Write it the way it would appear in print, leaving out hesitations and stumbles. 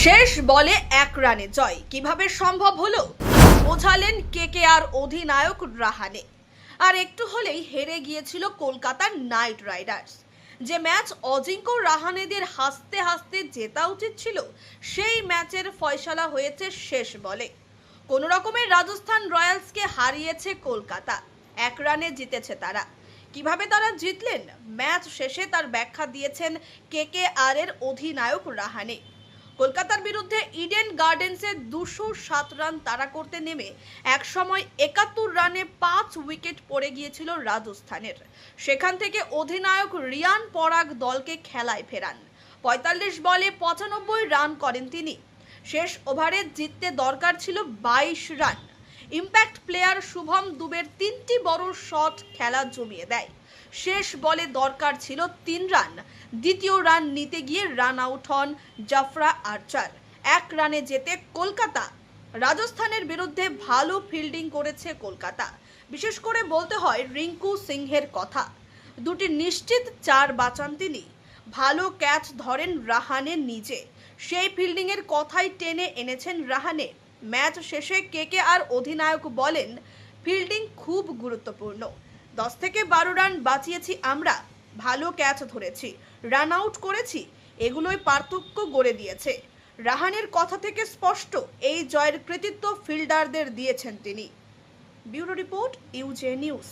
শেষ বলে 1 রানে জয় কিভাবে সম্ভব হলো বোঝালেন কেকেআর অধিনায়ক রাহানে। আর একটু হলেই হেরে গিয়েছিল কলকাতার নাইট রাইডার্স। যে ম্যাচ অজিঙ্ক্য রাহানেদের হাসতে হাসতে জেতা উচিত ছিল, সেই ম্যাচের ফয়সালা হয়েছে শেষ বলে। কোনো রকমের রাজস্থান রয়্যালসকে হারিয়েছে কলকাতা, 1 রানে জিতেছে তারা। কিভাবে তারা জিতলেন, ম্যাচ শেষে তার ব্যাখ্যা দিয়েছেন কেকেআর এর অধিনায়ক রাহানে। কলকাতার বিরুদ্ধে ইডেন গার্ডেন্সে 207 রান তাড়া করতে নেমে একসময় 71 রানে 5 উইকেট পড়ে গিয়েছিল রাজস্থানের। সেখান থেকে অধিনায়ক রিয়ান পরাগ দলকে খেলায় ফেরান। 45 বলে 95 রান করেন তিনি। শেষ ওভারে জিততে দরকার ছিল 22 রান। ইম্প্যাক্ট প্লেয়ার শুভম দুবের 3টি বড় শট খেলা জমিয়ে দেয়। শেষ বলে দরকার ছিল 3 রান। দ্বিতীয় রান নিতে গিয়ে রান আউট হন জাফরা আর্চার। 1 রানে জেতে কলকাতা। রাজস্থানের বিরুদ্ধে ভালো ফিল্ডিং করেছে কলকাতা। বিশেষ করে বলতে হয় রিঙ্কু সিংহের কথা। 2টি নিশ্চিত 4 বাঁচান তিনি। ভালো ক্যাচ ধরেন রাহানে নিজে। সেই ফিল্ডিংয়ের কথাই টেনে এনেছেন রাহানে। ম্যাচ শেষে কেকেআর অধিনায়ক বলেন, ফিল্ডিং খুব গুরুত্বপূর্ণ। 10 থেকে 12 রান বাঁচিয়েছি আমরা। ভালো ক্যাচ ধরেছি, রান আউট করেছি, এগুলোই পার্থক্য গড়ে দিয়েছে। রাহানের কথা থেকে স্পষ্ট, এই জয়ের কৃতিত্ব ফিল্ডারদের দিয়েছেন তিনি। Bureau report, UJ news.